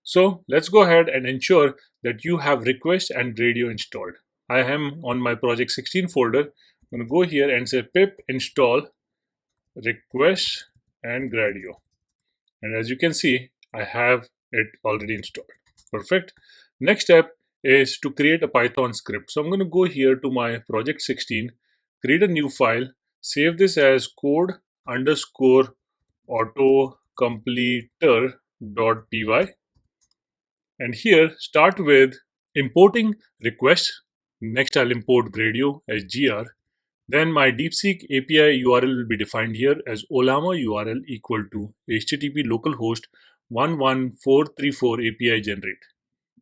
So let's go ahead and ensure that you have request and Gradio installed. I am on my project 16 folder. I'm going to go here and say pip install request and Gradio. And as you can see, I have it already installed. Perfect. Next step is to create a Python script. So I'm going to go here to my project 16, create a new file, save this as code underscore autocompleter.py, and here start with importing requests. Next I'll import Gradio as gr. Then my DeepSeek API URL will be defined here as olama URL equal to http localhost 11434 API generate.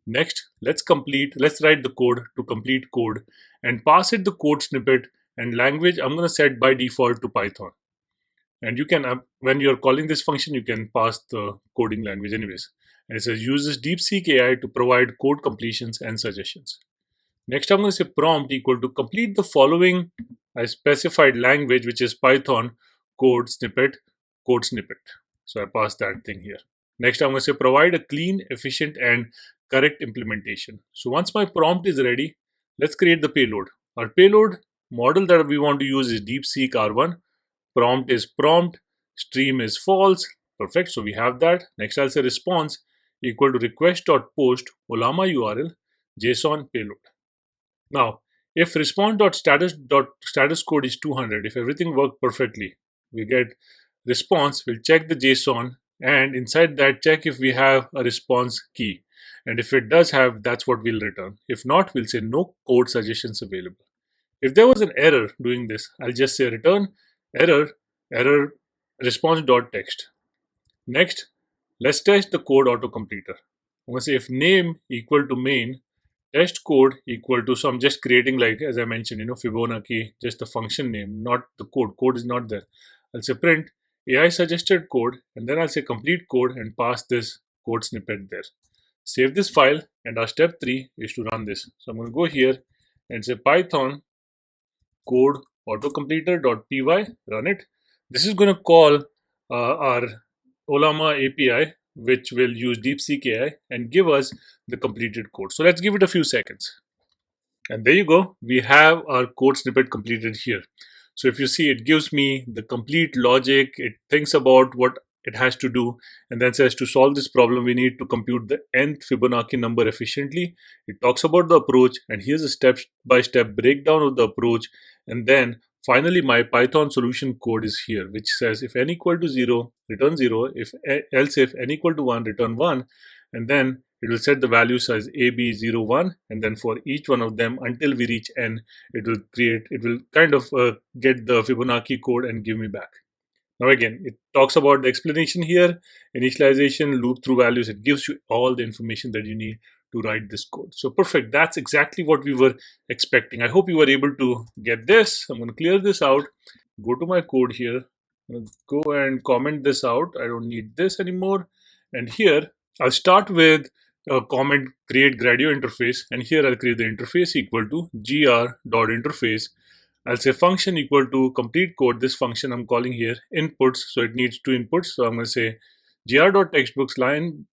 Next, let's write the code to complete code and pass it the code snippet and language. I'm going to set by default to Python. And you can, when you're calling this function, you can pass the coding language anyways. And it says uses DeepSeek AI to provide code completions and suggestions. Next, I'm going to say prompt equal to complete the following I specified language, which is Python code snippet. So I pass that thing here. Next, I'm going to say provide a clean, efficient, and correct implementation. So once my prompt is ready, let's create the payload. Our payload model that we want to use is DeepSeek R1. Prompt is prompt, stream is false. Perfect. So we have that. Next, I'll say response equal to request.post olama URL JSON payload. Now, if response.status code is 200, if everything worked perfectly, we get response, we'll check the JSON, and inside that check if we have a response key. And if it does have, that's what we'll return. If not, we'll say no code suggestions available. If there was an error doing this, I'll just say return error response.text. Next, let's test the code autocompleter. I'm going to say if name equal to main, test code equal to, so I'm just creating, like as I mentioned, Fibonacci, just the function name, not the code. Code is not there. I'll say print AI suggested code, and then I'll say complete code and pass this code snippet there. Save this file, and our step 3 is to run this. So I'm going to go here and say Python code autocompleter.py, run it. This is going to call our Olama API, which will use DeepSeek AI and give us the completed code. So let's give it a few seconds. And there you go. We have our code snippet completed here. So if you see, it gives me the complete logic. It thinks about what it has to do and then says to solve this problem, we need to compute the nth Fibonacci number efficiently. It talks about the approach, and here's a step-by-step breakdown of the approach. And then finally, my Python solution code is here, which says if n equal to 0, return 0. Else if n equal to 1, return 1. And then it will set the values as a, b, 0, 1. And then for each one of them, until we reach n, it will kind of get the Fibonacci code and give me back. Now again, it talks about the explanation here, initialization, loop through values. It gives you all the information that you need to write this code. So perfect. That's exactly what we were expecting. I hope you were able to get this. I'm going to clear this out. Go to my code here. I'm going to go and comment this out. I don't need this anymore. And here, I'll start with a comment create Gradio interface. And here I'll create the interface equal to gr.interface. I'll say function equal to complete code. This function I'm calling here inputs, so it needs 2 inputs. So I'm going to say gr.textbooks line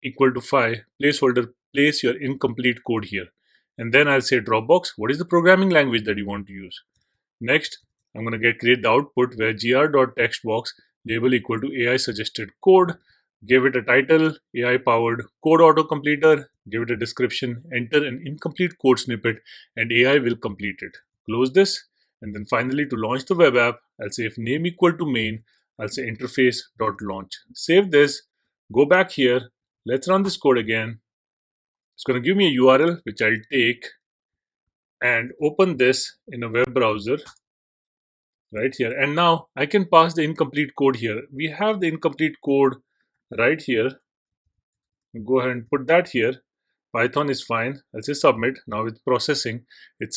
equal to 5 placeholder, place your incomplete code here. And then I'll say Dropbox, what is the programming language that you want to use? Next, I'm going to create the output where gr.textbox label equal to AI suggested code. Give it a title, AI powered code autocompleter. Give it a description, enter an incomplete code snippet, and AI will complete it. Close this, and then finally to launch the web app, I'll say if name equal to main, I'll say interface.launch. Save this, go back here, let's run this code again. It's going to give me a URL which I'll take and open this in a web browser right here. And now I can pass the incomplete code here. We have the incomplete code right here. Go ahead and put that here. Python is fine. I'll say submit. Now it's processing. It's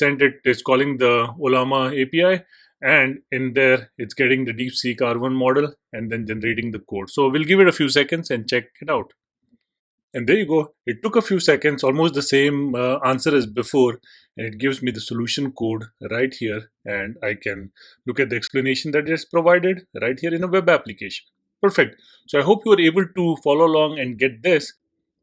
calling the Olama API, and in there it's getting the DeepSeek R1 model and then generating the code. So we'll give it a few seconds and check it out. And there you go. It took a few seconds, almost the same answer as before, and it gives me the solution code right here, and I can look at the explanation that it's provided right here in a web application. Perfect. So I hope you were able to follow along and get this.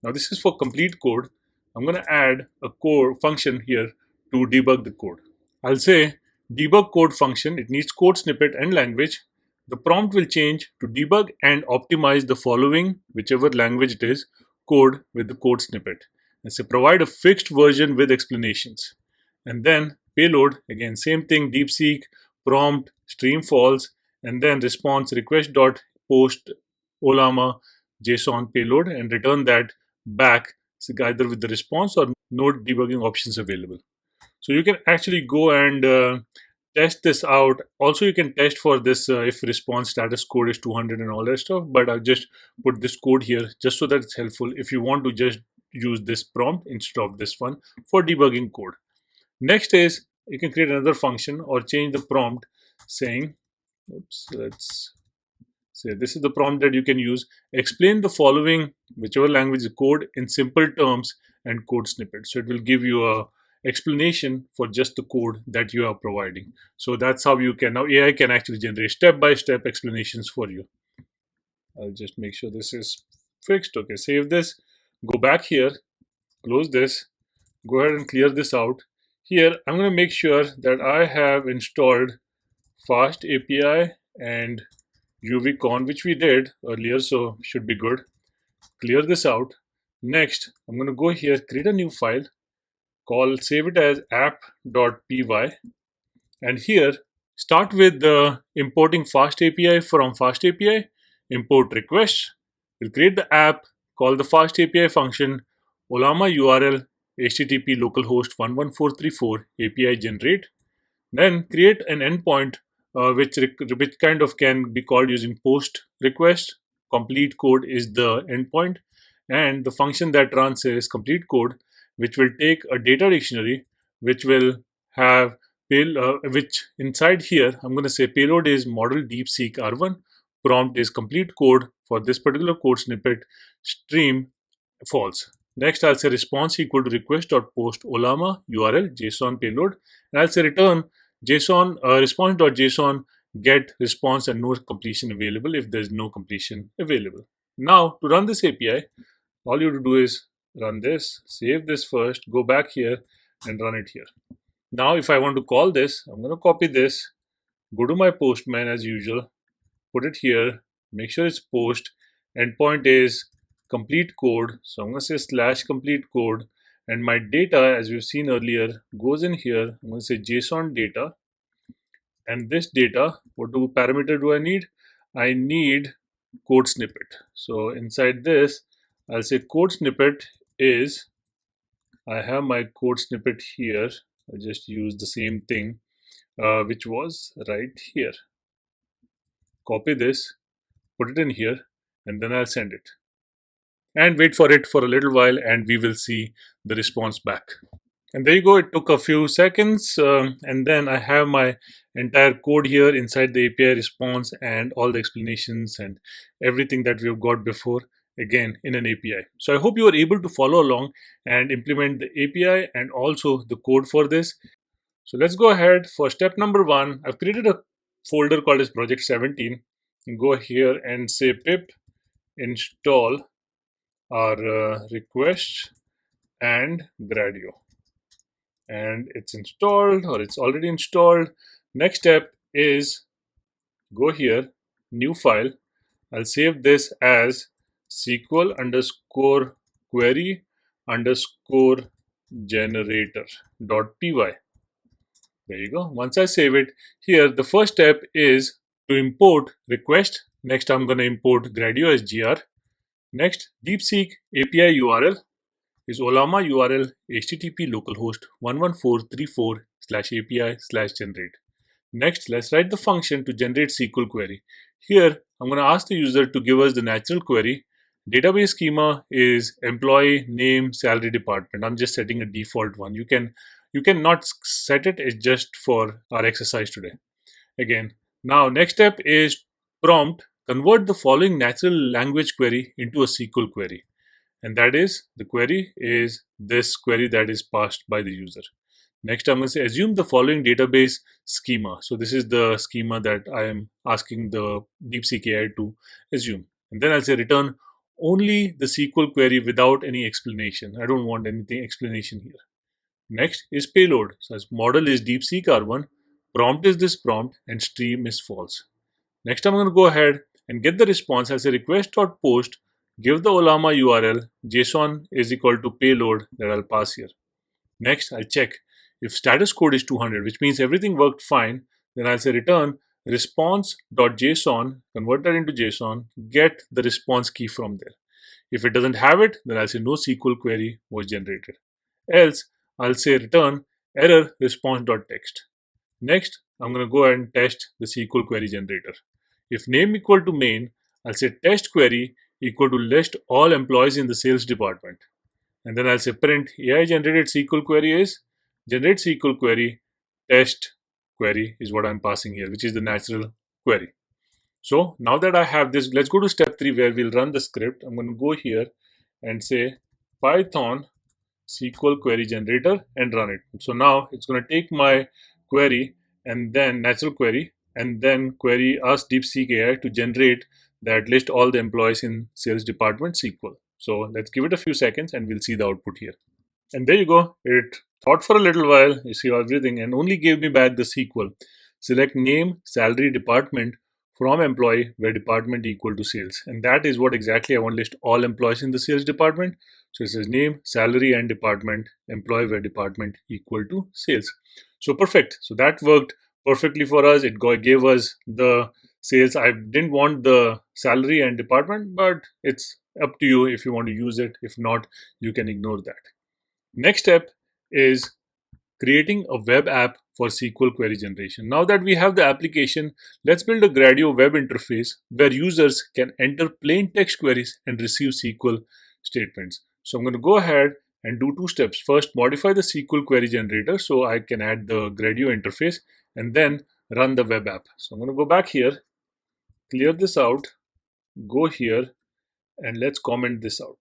Now this is for complete code. I'm going to add a code function here to debug the code. I'll say debug code function. It needs code snippet and language. The prompt will change to debug and optimize the following, whichever language it is, code with the code snippet. And so provide a fixed version with explanations. And then payload, again, same thing, DeepSeek, prompt, stream false, and then response request dot post olama JSON payload and return that back either with the response or no debugging options available. So you can actually go and test this out. Also, you can test for this if response status code is 200 and all that stuff. But I'll just put this code here just so that it's helpful if you want to just use this prompt instead of this one for debugging code. Next is you can create another function or change the prompt saying, oops, let's say this is the prompt that you can use. Explain the following, whichever language is code, in simple terms and code snippet. So it will give you a explanation for just the code that you are providing. So that's how you can now AI can actually generate step-by-step explanations for you. I'll just make sure this is fixed. Okay, save this, go back here, close this, go ahead and clear this out. Here I'm going to make sure that I have installed Fast API and UVCon, which we did earlier, so should be good. Clear this out. Next, I'm going to go here, create a new file, save it as app.py, and here start with the importing Fast API from Fast API, import request. We'll create the app, call the Fast API function, olama URL, HTTP localhost 11434 API generate. Then create an endpoint which kind of can be called using post request. Complete code is the endpoint, and the function that runs is complete code, which will take a data dictionary, which will have which inside here I'm going to say payload is model DeepSeek R1, prompt is complete code for this particular code snippet, stream false. Next, I'll say response equal to request dot post olama URL JSON payload, and I'll say return JSON response.json get response and no completion available if there's no completion available. Now to run this API, all you have to do is run this, save this first, go back here and run it here. Now if I want to call this, I'm going to copy this, go to my Postman as usual, put it here, make sure it's post, endpoint is complete code, so I'm going to say slash complete code, and my data, as we've seen earlier, goes in here. I'm going to say JSON data, and this data, what parameter do I need? I need code snippet. So inside this, I'll say code snippet is, I have my code snippet here. I just use the same thing, which was right here. Copy this, put it in here, and then I'll send it. And wait for it for a little while, and we will see the response back. And there you go, it took a few seconds, and then I have my entire code here inside the API response and all the explanations and everything that we've got before, again in an API. So I hope you are able to follow along and implement the API and also the code for this. So let's go ahead for step number 1. I've created a folder called as project 17. And go here and say pip install our request and Gradio, and it's installed or it's already installed. Next step is go here, new file. I'll save this as SQL underscore query underscore generator .py. There you go. Once I save it, here the first step is to import request. Next I'm going to import Gradio as gr. Next, DeepSeek API URL is olama URL HTTP localhost 11434/API/generate. Next, let's write the function to generate SQL query. Here, I'm going to ask the user to give us the natural query. Database schema is employee name salary department. I'm just setting a default one. You can not set it. It's just for our exercise today. Again, now next step is prompt. Convert the following natural language query into a SQL query. And that is, the query is this query that is passed by the user. Next, I'm going to say assume the following database schema. So this is the schema that I am asking the DeepSeek AI to assume. And then I'll say return only the SQL query without any explanation. I don't want anything explanation here. Next is payload. So as model is DeepSeek R1, prompt is this prompt, and stream is false. Next, I'm going to go ahead and get the response as a request.post, give the Olama URL, JSON is equal to payload that I'll pass here. Next, I'll check if status code is 200, which means everything worked fine. Then I'll say return response.json, convert that into JSON, get the response key from there. If it doesn't have it, then I'll say no SQL query was generated. Else, I'll say return error response.text. Next, I'm going to go ahead and test the SQL query generator. If name equal to main, I'll say test query equal to list all employees in the sales department. And then I'll say print AI generated SQL query is generate SQL query test query is what I'm passing here, which is the natural query. So now that I have this, let's go to step 3 where we'll run the script. I'm going to go here and say Python SQL query generator and run it. So now it's going to take my query and then natural query and then query ask DeepSeek AI to generate that list all the employees in sales department SQL. So let's give it a few seconds and we'll see the output here. And there you go. It thought for a little while, you see everything, and only gave me back the SQL. Select name, salary, department from employee where department equal to sales. And that is what exactly I want to list all employees in the sales department. So it says name, salary, and department, employee where department equal to sales. So perfect. So that worked perfectly for us. It gave us the sales. I didn't want the salary and department, but it's up to you if you want to use it. If not, you can ignore that. Next step is creating a web app for SQL query generation. Now that we have the application, let's build a Gradio web interface where users can enter plain text queries and receive SQL statements. So I'm going to go ahead and do 2 steps. First, modify the SQL query generator so I can add the Gradio interface and then run the web app. So I'm going to go back here, clear this out, go here, and let's comment this out.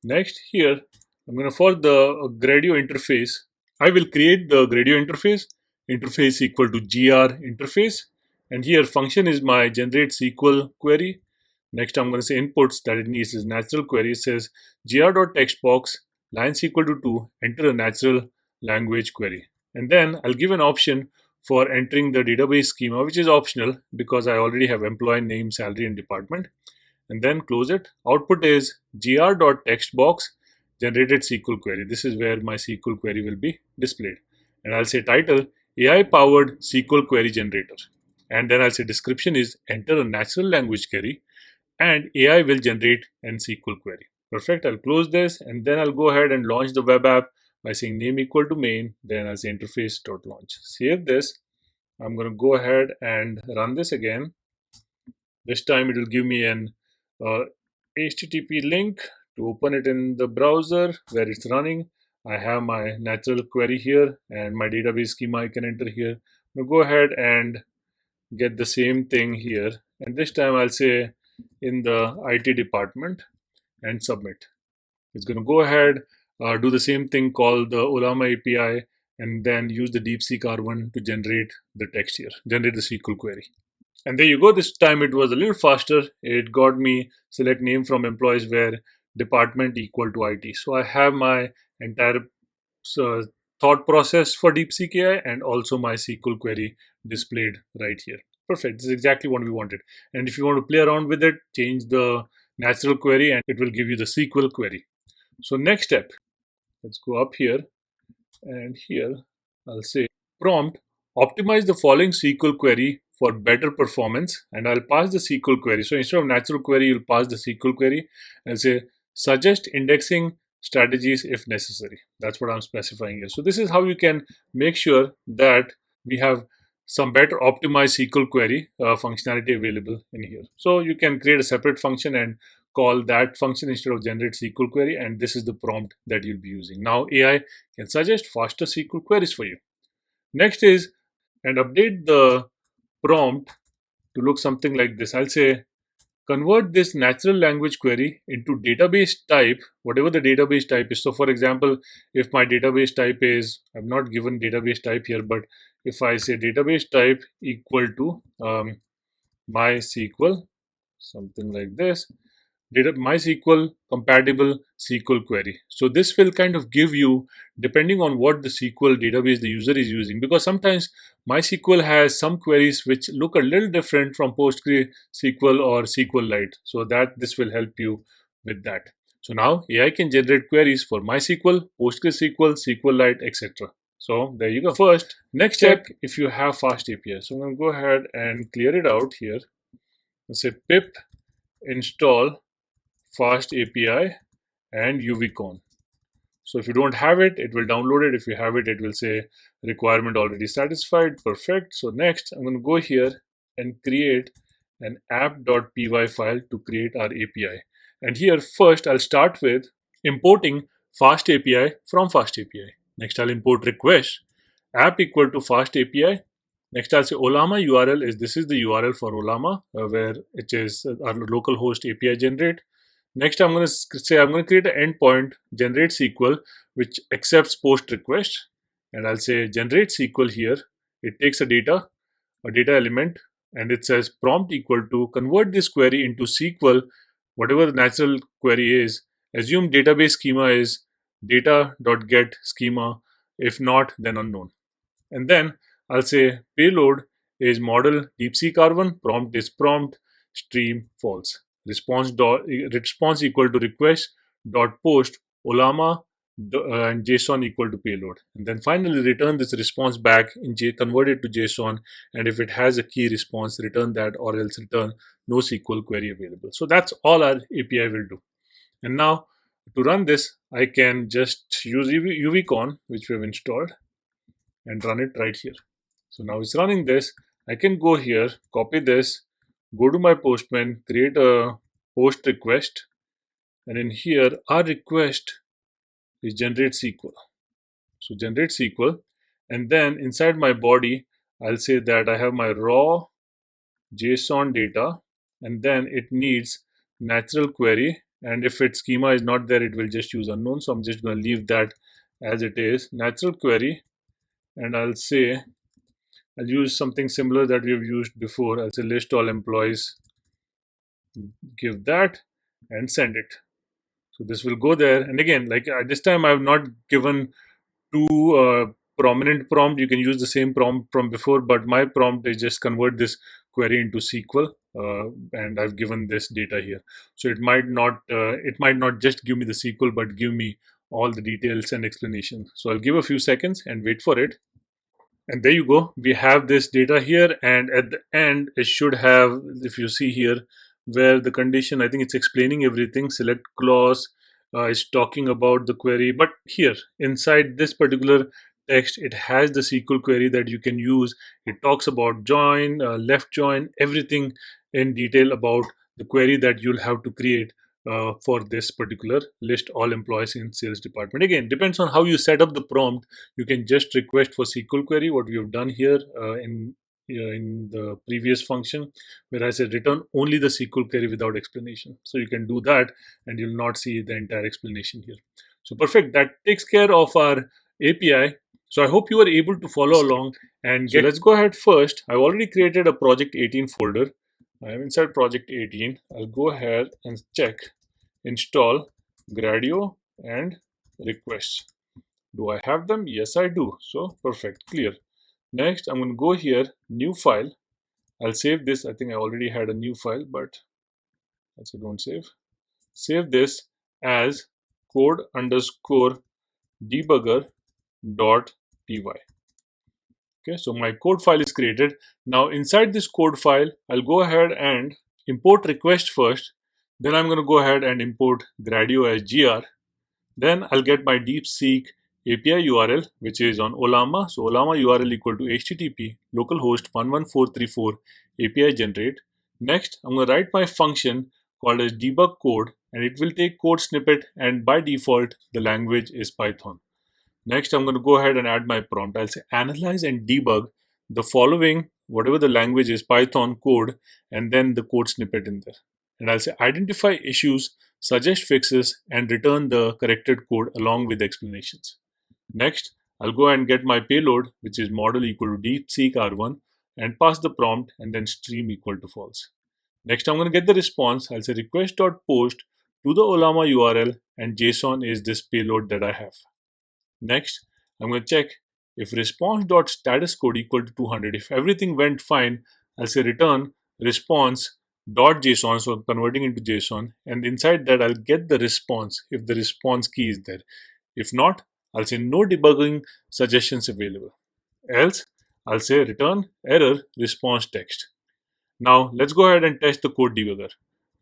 Next, here, I'm going to for the Gradio interface, I will create the Gradio interface equal to gr interface, and here function is my generate SQL query. Next, I'm going to say inputs that it needs is natural query. It says gr.textbox lines equal to 2, enter a natural language query. And then I'll give an option for entering the database schema, which is optional because I already have employee name, salary, and department. And then close it. Output is gr.textbox generated SQL query. This is where my SQL query will be displayed. And I'll say title AI powered SQL query generator. And then I'll say description is enter a natural language query and AI will generate an SQL query. Perfect. I'll close this and then I'll go ahead and launch the web app by saying name equal to main. Then I'll say interface.launch. Save this. I'm going to go ahead and run this again. This time it will give me an HTTP link to open it in the browser where it's running. I have my natural query here and my database schema I can enter here. I'll go ahead and get the same thing here. And this time I'll say in the IT department and submit. It's going to go ahead, do the same thing, call the Olama API, and then use the DeepSeek R1 to generate the text here, generate the SQL query. And there you go. This time it was a little faster. It got me select name from employees where department equal to IT. So I have my entire thought process for DeepSeek AI and also my SQL query displayed right here. Perfect. This is exactly what we wanted. And if you want to play around with it, change the natural query and it will give you the SQL query. So next step, let's go up here and here I'll say prompt optimize the following SQL query for better performance, and I'll pass the SQL query. So instead of natural query, you'll pass the SQL query and say suggest indexing strategies if necessary. That's what I'm specifying here. So this is how you can make sure that we have some better optimized SQL query functionality available in here. So you can create a separate function and call that function instead of generate SQL query, and this is the prompt that you'll be using. Now AI can suggest faster SQL queries for you. Next is and update the prompt to look something like this. I'll say convert this natural language query into database type, whatever the database type is. So for example, if my database type is, I've not given database type here, but if I say database type equal to MySQL, something like this, MySQL compatible SQL query. So this will kind of give you, depending on what the SQL database the user is using, because sometimes MySQL has some queries which look a little different from PostgreSQL or SQLite. So that this will help you with that. So now AI can generate queries for MySQL, PostgreSQL, SQLite, etc. So there you go. First, next check if you have fast API. So I'm going to go ahead and clear it out here. Let's say pip install fast API and UVCon. So if you don't have it, it will download it. If you have it, it will say requirement already satisfied. Perfect. So next, I'm going to go here and create an app.py file to create our API. And here first, I'll start with importing fast API from fast API. Next, I'll import request app equal to fast API. Next, I'll say Olama URL is this is the URL for Olama where it is our local host API generate. Next, I'm going to say I'm going to create an endpoint generate SQL which accepts post request, and I'll say generate SQL here. It takes a data element, and it says prompt equal to convert this query into SQL, whatever the natural query is. Assume database schema is data.get schema. If not, then unknown. And then I'll say payload is model DeepSeek R1, prompt is prompt, stream false. Response equal to request dot post Olama and JSON equal to payload. And then finally return this response back in convert it to JSON, and if it has a key response, return that, or else return no SQL query available. So that's all our API will do. And now to run this, I can just use UVCon, which we have installed, and run it right here. So now it's running this. I can go here, copy this, go to my Postman, create a post request, and in here our request is generate SQL. So generate SQL, and then inside my body I'll say that I have my raw JSON data, and then it needs natural query, and if its schema is not there, it will just use unknown. So I'm just going to leave that as it is, natural query, and I'll say I'll use something similar that we've used before. I'll say list all employees, give that, and send it. So this will go there. And again, like this time, I have not given too prominent prompt. You can use the same prompt from before, but my prompt is just convert this query into SQL, and I've given this data here. So it might not just give me the SQL, but give me all the details and explanation. So I'll give a few seconds and wait for it. And there you go. We have this data here, and at the end, it should have, if you see here, where the condition, I think it's explaining everything. Select clause is talking about the query, but here inside this particular text, it has the SQL query that you can use. It talks about join, left join, everything in detail about the query that you'll have to create for this particular list all employees in sales department. Again, depends on how you set up the prompt. You can just request for SQL query, what we have done here in the previous function, where I said return only the SQL query without explanation. So you can do that, and you'll not see the entire explanation here. So perfect. That takes care of our API. So I hope you are able to follow along and get. So let's go ahead first. I've already created a project 18 folder. I am inside project 18. I'll go ahead and check install Gradio and requests. Do I have them? Yes, I do. So perfect, clear. Next, I'm going to go here, new file. I'll save this. I think I already had a new file, but let's say don't save. Save this as code underscore debugger dot py. Okay, so my code file is created. Now inside this code file, I'll go ahead and import request first. Then I'm going to go ahead and import Gradio as gr. Then I'll get my DeepSeek API URL, which is on Olama. So Olama URL equal to HTTP localhost 11434 API generate. Next, I'm going to write my function called as debug code, and it will take code snippet, and by default, the language is Python. Next, I'm going to go ahead and add my prompt. I'll say analyze and debug the following, whatever the language is, Python code, and then the code snippet in there. And I'll say identify issues, suggest fixes, and return the corrected code along with explanations. Next, I'll go and get my payload, which is model equal to DeepSeek R1, and pass the prompt, and then stream equal to false. Next, I'm going to get the response. I'll say request.post to the Olama URL, and JSON is this payload that I have. Next, I'm going to check if response.status code equal to 200. If everything went fine, I'll say return response.json, so I'm converting into JSON, and inside that I'll get the response if the response key is there. If not, I'll say no debugging suggestions available. Else, I'll say return error response text. Now let's go ahead and test the code debugger.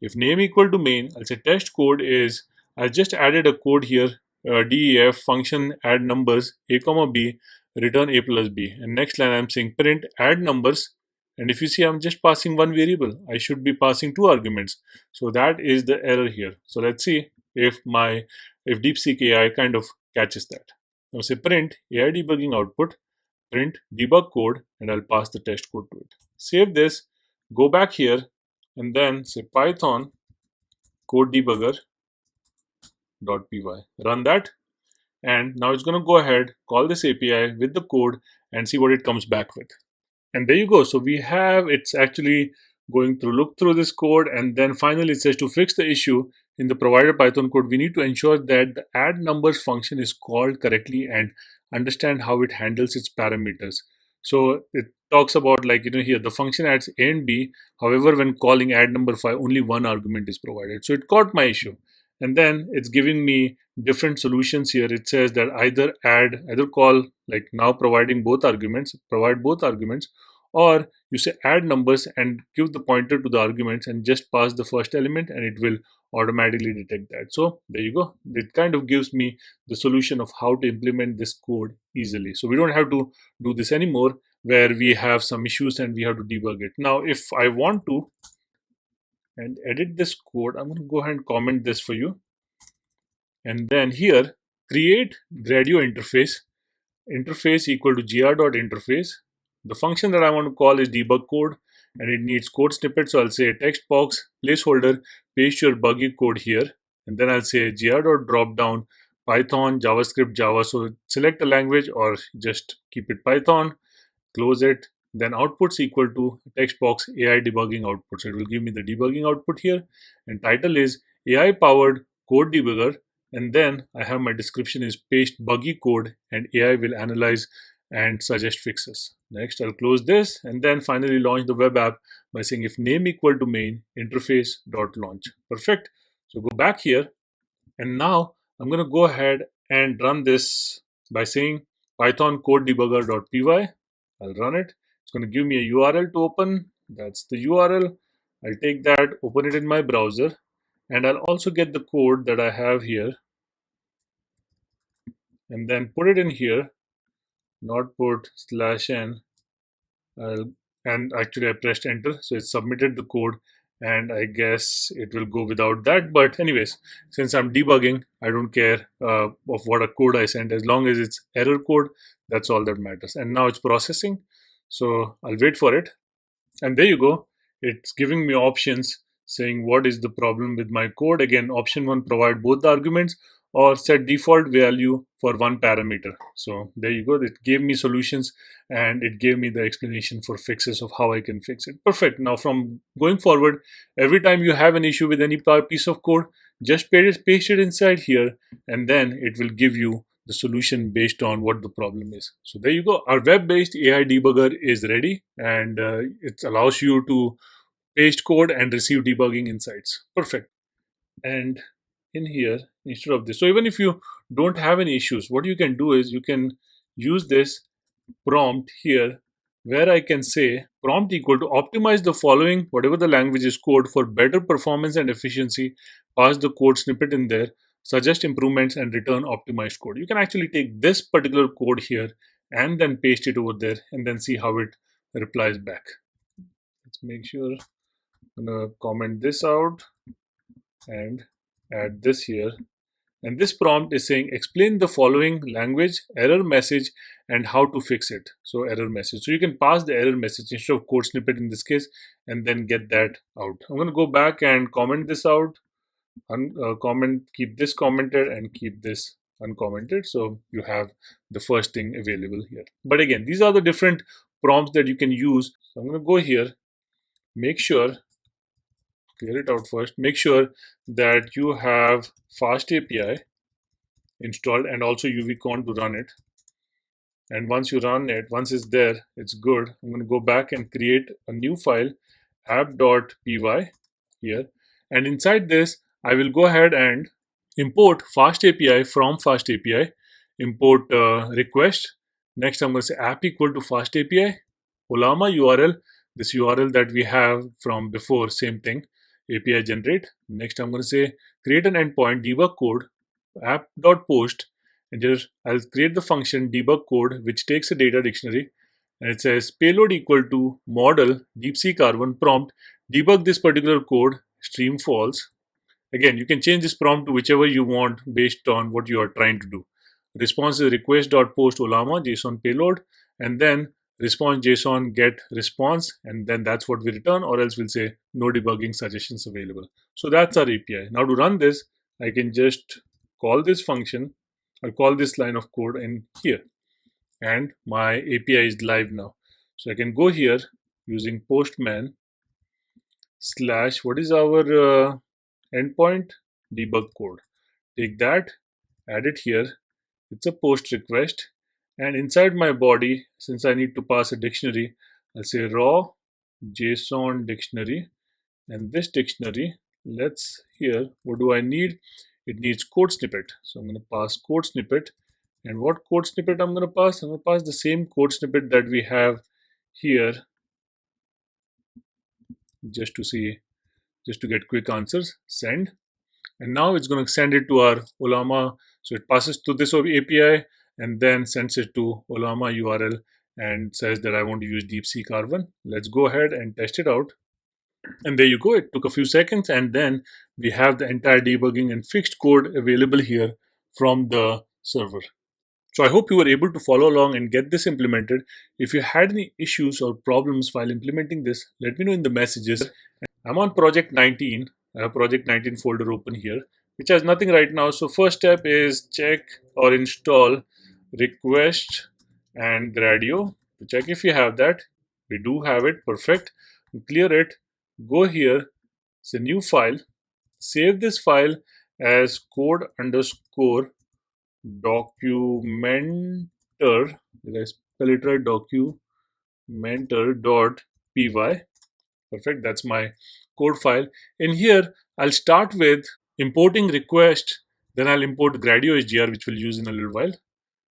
If name equal to main, I'll say test code is, I just added a code here, def function add numbers a comma b, return a plus b, and next line I'm saying print add numbers, and if you see I'm just passing one variable, I should be passing two arguments, so that is the error here. So let's see if DeepSeek AI kind of catches that. Now say print AI debugging output, print debug code, and I'll pass the test code to it. Save this, go back here, and then say Python code debugger.py. Run that, and now it's going to go ahead, call this API with the code, and see what it comes back with. And there you go. So we have, it's actually going to look through this code, and then finally it says to fix the issue in the provided Python code, we need to ensure that the add numbers function is called correctly and understand how it handles its parameters. So it talks about, like, here the function adds a and b. However, when calling add number 5, only one argument is provided. So it caught my issue. And then it's giving me different solutions here. It says that either call, like now providing both arguments, provide both arguments, or you say add numbers and give the pointer to the arguments and just pass the first element, and it will automatically detect that. So there you go. It kind of gives me the solution of how to implement this code easily. So we don't have to do this anymore where we have some issues and we have to debug it. Now, if I want to and edit this code, I'm going to go ahead and comment this for you. And then here, create radio interface equal to gr.interface. The function that I want to call is debug code, and it needs code snippet. So I'll say text box placeholder, paste your buggy code here, and then I'll say gr.dropdown Python, JavaScript, Java. So select a language or just keep it Python, close it. Then outputs equal to text box AI debugging output. So it will give me the debugging output here, and title is AI powered code debugger. And then I have my description is paste buggy code, and AI will analyze and suggest fixes. Next, I'll close this, and then finally launch the web app by saying if name equal to main interface.launch. Perfect. So go back here, and now I'm going to go ahead and run this by saying Python code debugger.py. I'll run it. It's going to give me a URL to open. That's the URL. I'll take that, open it in my browser, and I'll also get the code that I have here and then put it in here, not put /n. And actually I pressed enter, so it submitted the code, and I guess it will go without that. But anyways, since I'm debugging, I don't care of what a code I sent, as long as it's error code, that's all that matters. And now it's processing, so I'll wait for it. And there you go. It's giving me options saying what is the problem with my code. Again, option 1, provide both the arguments or set default value for one parameter. So there you go. It gave me solutions, and it gave me the explanation for fixes of how I can fix it. Perfect. Now from going forward, every time you have an issue with any piece of code, just paste it inside here, and then it will give you the solution based on what the problem is. So there you go. Our web-based AI debugger is ready, and it allows you to paste code and receive debugging insights. Perfect. And in here, instead of this, so even if you don't have any issues, what you can do is you can use this prompt here, where I can say prompt equal to optimize the following, whatever the language is code, for better performance and efficiency, pass the code snippet in there, suggest improvements, and return optimized code. You can actually take this particular code here and then paste it over there and then see how it replies back. Let's make sure I'm gonna comment this out and add this here. And this prompt is saying explain the following language, error message, and how to fix it. So error message. So you can pass the error message instead of code snippet in this case, and then get that out. I'm going to go back and comment this out, keep this commented and keep this uncommented. So you have the first thing available here. But again, these are the different prompts that you can use. So I'm going to go here, make sure clear it out first. Make sure that you have Fast API installed and also UVCon to run it. And once you run it, once it's there, it's good. I'm going to go back and create a new file, app.py here. And inside this, I will go ahead and import Fast API from Fast API, import request. Next, I'm going to say app equal to Fast API, Olama URL, this URL that we have from before, same thing, API generate. Next, I'm going to say create an endpoint, debug code, app.post, and here I'll create the function debug code which takes a data dictionary, and it says payload equal to model DeepSeek R1 prompt debug this particular code stream false. Again, you can change this prompt to whichever you want based on what you are trying to do. Response is request.post olama JSON payload, and then response JSON get response, and then that's what we return, or else we'll say no debugging suggestions available. So that's our API. Now to run this, I can just call this function or call this line of code in here, and my API is live now. So I can go here using postman slash what is our endpoint debug code. Take that, add it here. It's a post request, and inside my body, since I need to pass a dictionary, I'll say raw JSON dictionary, and this dictionary, let's here, what do I need? It needs code snippet. So I'm going to pass code snippet. And what code snippet I'm going to pass? I'm going to pass the same code snippet that we have here, just to get quick answers. Send. And now it's going to send it to our Olama. So it passes to this API and then sends it to Olama URL and says that I want to use DeepSeek R1. Let's go ahead and test it out. And there you go. It took a few seconds, and then we have the entire debugging and fixed code available here from the server. So I hope you were able to follow along and get this implemented. If you had any issues or problems while implementing this, let me know in the messages. I'm on project 19. I have project 19 folder open here, which has nothing right now. So first step is check or install request and Gradio to check if you have that. We do have it. Perfect. Clear it. Go here. It's a new file. Save this file as code underscore documenter. Did I spell it right? Documenter.py. Perfect. That's my code file. In here, I'll start with importing request. Then I'll import Gradio HDR, which we'll use in a little while.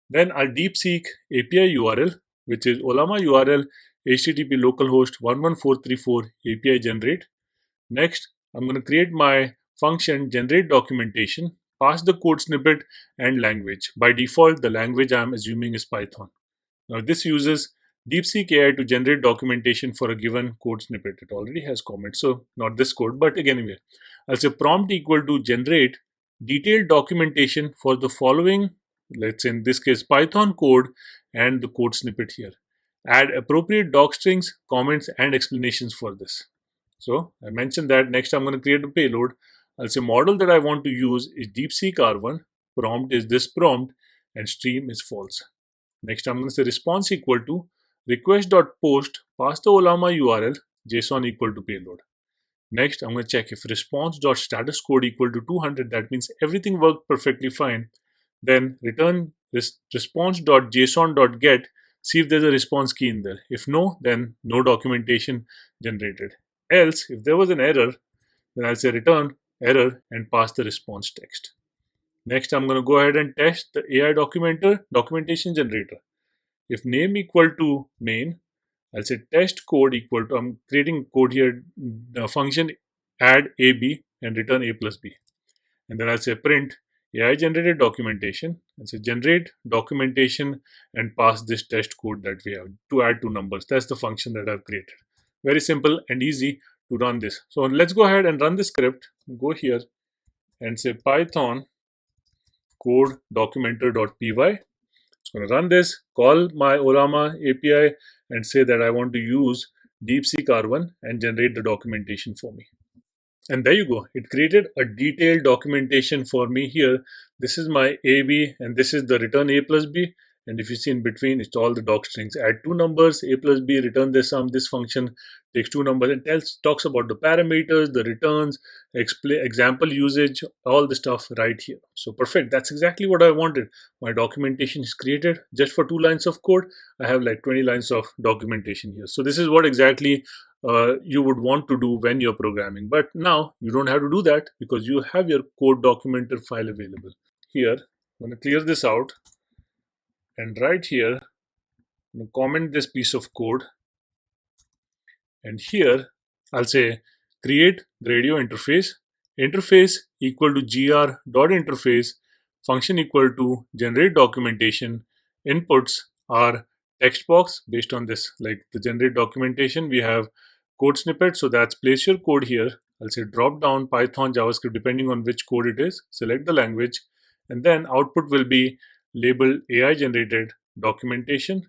Then I'll DeepSeek API URL, which is Olama URL HTTP localhost 11434 API generate. Next, I'm going to create my function generate documentation, pass the code snippet and language. By default, the language I'm assuming is Python. Now this uses DeepSeek AI to generate documentation for a given code snippet. It already has comments, so not this code, but again, anyway, I'll say prompt equal to generate detailed documentation for the following, let's say in this case, Python code and the code snippet here. Add appropriate doc strings, comments, and explanations for this. So I mentioned that. Next, I'm going to create a payload. I'll say model that I want to use is DeepSeek R1. Prompt is this prompt, and stream is false. Next, I'm going to say response equal to request.post, pass the Olama URL, JSON equal to payload. Next, I'm going to check if response.status code equal to 200. That means everything worked perfectly fine. Then return this response.json.get, see if there's a response key in there. If no, then no documentation generated. Else, if there was an error, then I'll say return error and pass the response text. Next, I'm going to go ahead and test the AI documentation generator. If name equal to main, I'll say test code equal to, I'm creating code here, function add AB and return A plus B. And then I'll say print AI generated documentation, and say generate documentation and pass this test code that we have to add two numbers. That's the function that I've created. Very simple and easy to run this. So let's go ahead and run the script. Go here and say Python code documenter.py. It's going to run this, call my Olama API and say that I want to use DeepSeek R1 and generate the documentation for me. And there you go. It created a detailed documentation for me here. This is my AB and this is the return A plus B. And if you see in between, it's all the doc strings. Add two numbers, a plus b, return this sum. This function takes two numbers and talks about the parameters, the returns, example usage, all the stuff right here. So perfect. That's exactly what I wanted. My documentation is created just for 2 lines of code. I have like 20 lines of documentation here. So this is what exactly you would want to do when you're programming. But now you don't have to do that because you have your code documenter file available. Here, I'm going to clear this out, and right here, I'm going to comment this piece of code, and here I'll say create radio interface equal to gr.interface, function equal to generate documentation, inputs are text box. Based on this, like the generate documentation, we have code snippet, so that's place your code here. I'll say drop down Python, JavaScript, depending on which code it is, select the language, and then output will be labeled AI generated documentation,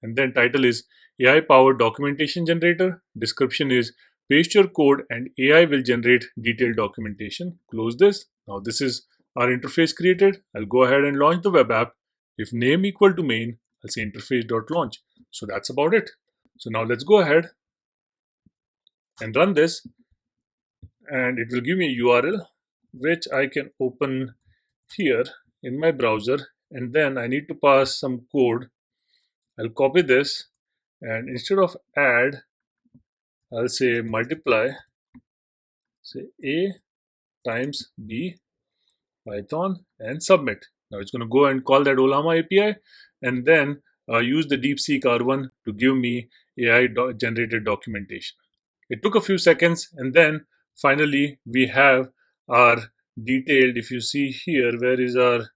and then title is AI powered documentation generator. Description is paste your code and AI will generate detailed documentation. Close this. Now this is our interface created. I'll go ahead and launch the web app. If name equal to main, I'll say interface.launch. So that's about it. So now let's go ahead and run this, and it will give me a URL which I can open here in my browser, and then I need to pass some code. I'll copy this, and instead of add, I'll say multiply, say a times b Python, and submit. Now it's going to go and call that Olama API, and then use the DeepSeek R1 to give me AI generated documentation. It took a few seconds, and then finally we have our detailed. If you see here, where is our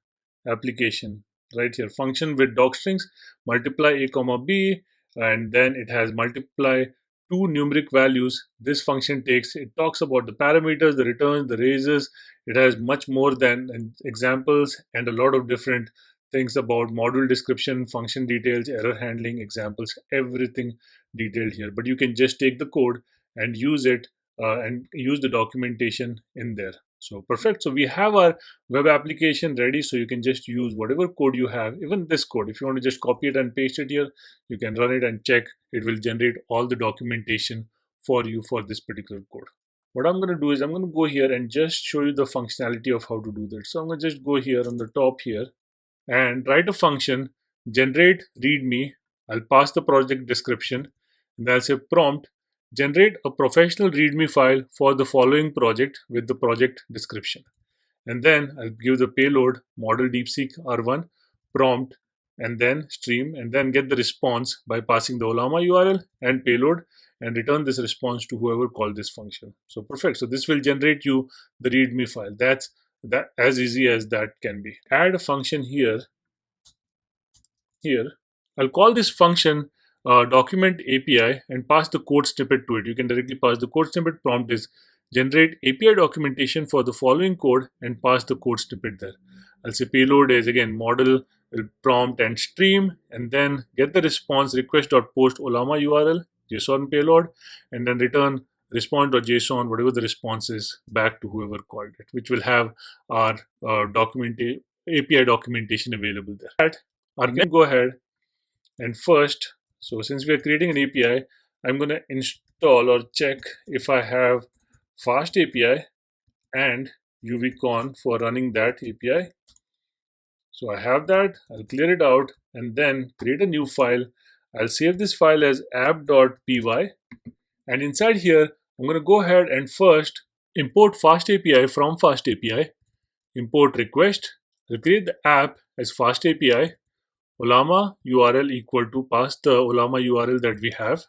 application? Right here, function with doc strings, multiply a comma b, and then it has multiply two numeric values. This function it talks about the parameters, the returns, the raises. It has much more than examples and a lot of different things about module description, function details, error handling, examples, everything detailed here. But you can just take the code and use it and use the documentation in there. So perfect. So we have our web application ready, so you can just use whatever code you have, even this code. If you want to just copy it and paste it here, you can run it and check. It will generate all the documentation for you for this particular code. What I'm going to do is I'm going to go here and just show you the functionality of how to do that. So I'm going to just go here on the top here and write a function, generate readme. I'll pass the project description, and I'll say prompt, generate a professional readme file for the following project with the project description. And then I'll give the payload model DeepSeek R1 prompt, and then stream, and then get the response by passing the Olama URL and payload, and return this response to whoever called this function. So perfect. So this will generate you the readme file. That's as easy as that can be. Add a function here. I'll call this function document API and pass the code snippet to it. You can directly pass the code snippet. Prompt is generate API documentation for the following code and pass the code snippet there. I'll say payload is again model will prompt and stream, and then get the response request.post Olama URL JSON payload, and then return response.json, whatever the response is, back to whoever called it, which will have our API documentation available there. Our next, go ahead and first, so since we are creating an API, I'm going to install or check if I have fast API and UVCon for running that API. So I have that. I'll clear it out and then create a new file. I'll save this file as app.py, and inside here I'm going to go ahead and first import fast API from fast API, import request. I'll create the app as fast API, Olama URL equal to pass the Olama URL that we have.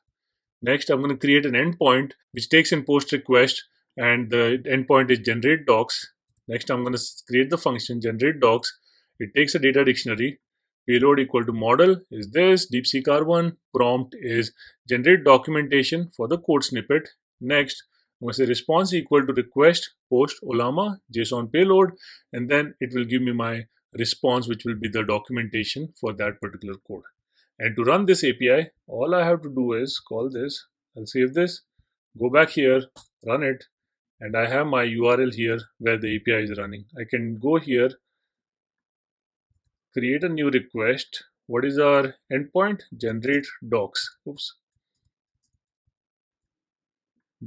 Next, I'm going to create an endpoint which takes in post request, and the endpoint is generate docs. Next, I'm going to create the function generate docs. It takes a data dictionary. Payload equal to model is this DeepSeek R1. Prompt is generate documentation for the code snippet. Next, I'm going to say response equal to request post Olama JSON payload, and then it will give me my response, which will be the documentation for that particular code. And to run this API, all I have to do is call this. I'll save this, go back here, run it, and I have my URL here where the API is running. I can go here, create a new request, what is our endpoint? Generate docs. Oops.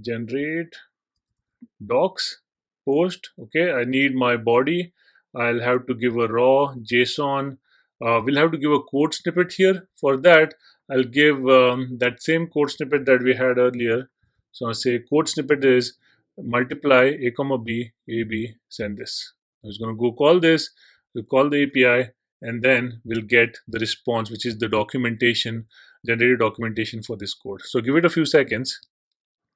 Generate docs post. Okay, I need my body. I'll have to give a raw JSON. We'll have to give a code snippet here. For that, I'll give that same code snippet that we had earlier. So I'll say code snippet is multiply a comma b, a b, send this. I was going to go call this, we'll call the API, and then we'll get the response, which is the documentation, generated documentation for this code. So give it a few seconds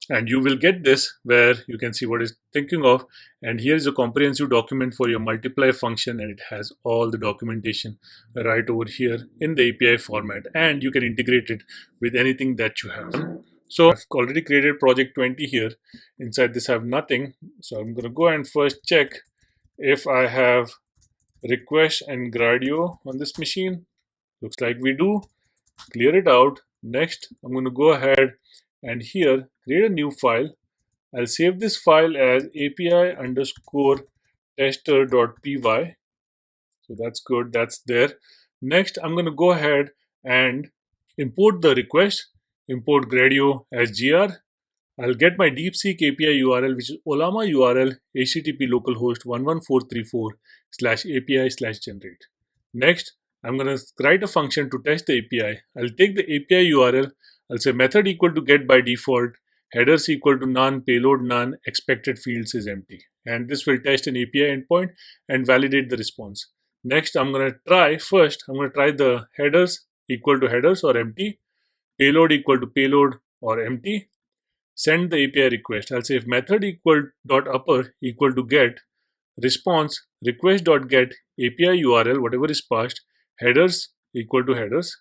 and you will get this where you can see what it's thinking of. And here is a comprehensive document for your multiply function, and it has all the documentation right over here in the API format, and you can integrate it with anything that you have. So I've already created project 20 here. Inside this I have nothing, so I'm going to go and first check if I have request and gradio on this machine. Looks like we do. Clear it out. Next, I'm going to go ahead and here create a new file. I'll save this file as API underscore tester.py. So that's good, that's there. Next, I'm going to go ahead and import the request, import gradio as gr. I'll get my DeepSeek API URL, which is Olama URL HTTP localhost 11434 /API /generate. Next, I'm going to write a function to test the API. I'll take the API URL. I'll say method equal to get by default, headers equal to none, payload none, expected fields is empty. And this will test an API endpoint and validate the response. Next, I'm going to try the headers equal to headers or empty, payload equal to payload or empty. Send the API request. I'll say if method equal dot upper equal to get response request dot get API URL, whatever is passed, headers equal to headers.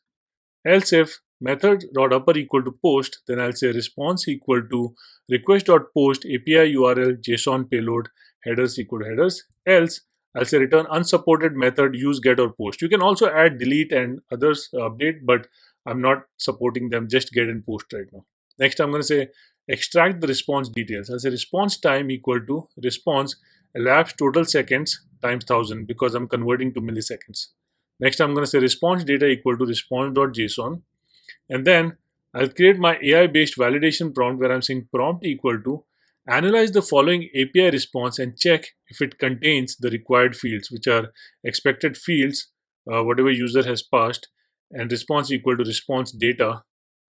Else if method dot upper equal to post, then I'll say response equal to request dot post API URL JSON payload headers equal to headers. Else I'll say return unsupported method use get or post. You can also add delete and others update, but I'm not supporting them, just get and post right now. Next, I'm going to say extract the response details. I'll say response time equal to response elapsed total seconds times 1000 because I'm converting to milliseconds. Next, I'm going to say response data equal to response.json. And then I'll create my AI-based validation prompt where I'm saying prompt equal to analyze the following API response and check if it contains the required fields, which are expected fields, whatever user has passed, and response equal to response data.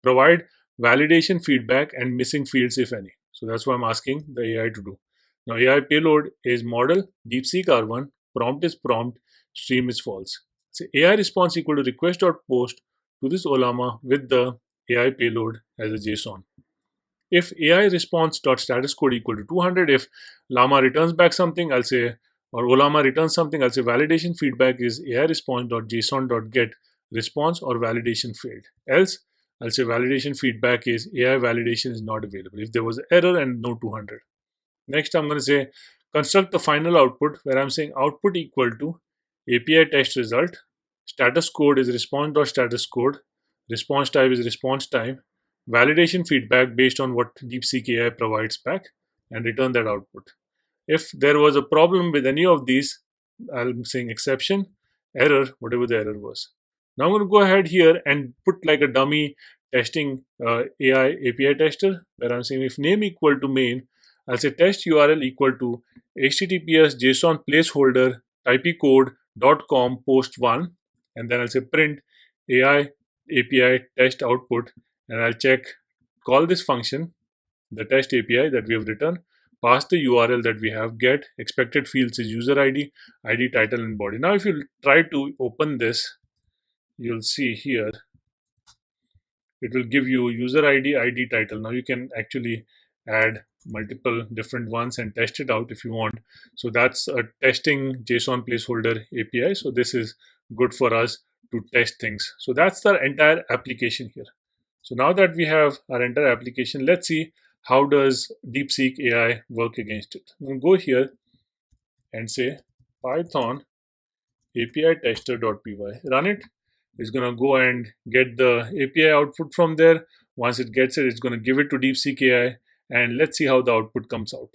Provide validation feedback and missing fields if any. So that's what I'm asking the AI to do. Now AI payload is model DeepSeek R1, prompt is prompt, stream is false. So AI response equal to request.post to this Olama with the AI payload as a JSON. If AI response.status code equal to 200, if Llama returns back something, I'll say, or Olama returns something, I'll say validation feedback is AI response.json.get response or validation failed. Else, I'll say validation feedback is AI validation is not available if there was an error and no 200. Next, I'm going to say construct the final output where I'm saying output equal to API test result. Status code is response.status code. Response type is response time. Validation feedback based on what DeepSeek AI provides back, and return that output. If there was a problem with any of these, I'm saying exception, error, whatever the error was. Now I'm going to go ahead here and put like a dummy testing AI API tester where I'm saying if name equal to main, I'll say test URL equal to https JSON placeholder typecode.com post 1, and then I'll say print AI API test output, and I'll check, call this function, the test API that we have written, pass the URL that we have, get expected fields is user ID, ID, title, and body. Now if you try to open this, you'll see here it will give you user ID, ID, title. Now you can actually add multiple different ones and test it out if you want. So that's a testing JSON placeholder API. So this is good for us to test things. So that's the entire application here. So now that we have our entire application, let's see how does DeepSeek AI work against it. I'm going to go here and say Python API tester.py, run it. It's going to go and get the API output from there. Once it gets it, it's going to give it to DeepSeek AI, and let's see how the output comes out.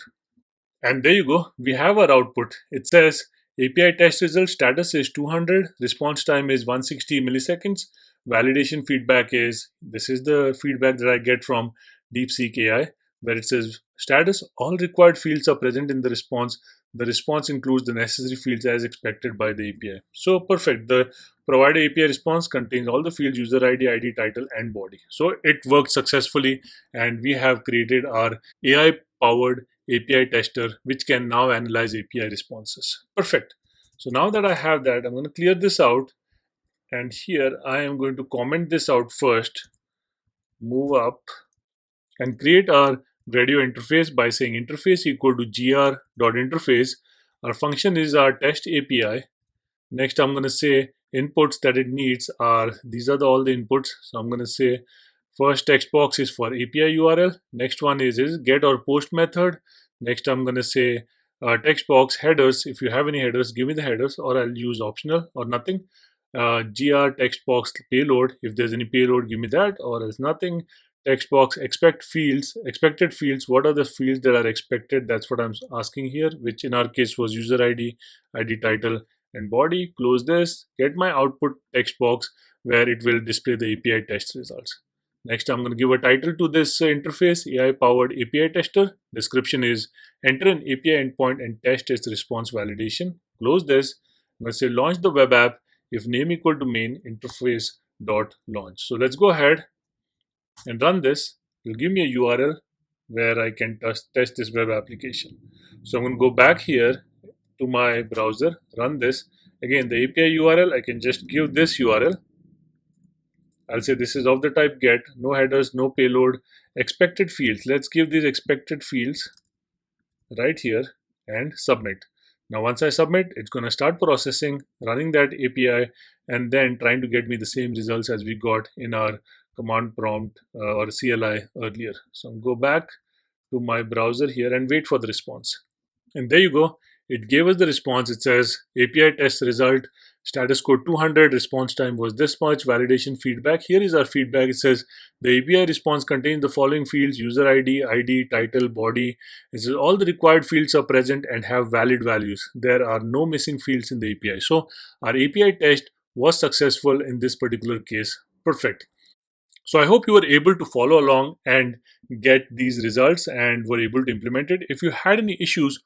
And there you go. We have our output. It says API test result status is 200, response time is 160 milliseconds. Validation feedback is, this is the feedback that I get from DeepSeek AI, where it says status, all required fields are present in the response. The response includes the necessary fields as expected by the API. So perfect. The provided API response contains all the fields: user ID, ID, title, and body. So it worked successfully, and we have created our AI powered API tester, which can now analyze API responses. Perfect. So now that I have that, I'm going to clear this out. And here I am going to comment this out first, move up, and create our Gradio interface by saying interface equal to gr.interface. Our function is our test API. Next, I'm going to say inputs that it needs are, these are all the inputs. So I'm going to say first text box is for API URL. Next one is get or post method. Next, I'm going to say text box headers. If you have any headers, give me the headers, or I'll use optional or nothing. Gr text box payload. If there's any payload, give me that, or else nothing. Text box expected fields. What are the fields that are expected? That's what I'm asking here, which in our case was user ID, ID title, and body. Close this. Get my output text box where it will display the API test results. Next, I'm going to give a title to this interface, AI powered API tester. Description is enter an API endpoint and test its response validation. Close this. I'm going to say launch the web app if name equal to main interface dot launch. So let's go ahead and run this. It'll give me a URL where I can test this web application. So I'm going to go back here to my browser, run this. Again, the API URL, I can just give this URL. I'll say this is of the type get, no headers, no payload, expected fields. Let's give these expected fields right here and submit. Now, once I submit, it's going to start processing, running that API, and then trying to get me the same results as we got in our command prompt or CLI earlier. So I'll go back to my browser here and wait for the response. And there you go. It gave us the response. It says API test result, status code 200, response time was this much, validation feedback. Here is our feedback. It says the API response contains the following fields: user ID, ID, title, body. It says all the required fields are present and have valid values. There are no missing fields in the API. So our API test was successful in this particular case. Perfect. So I hope you were able to follow along and get these results and were able to implement it. If you had any issues,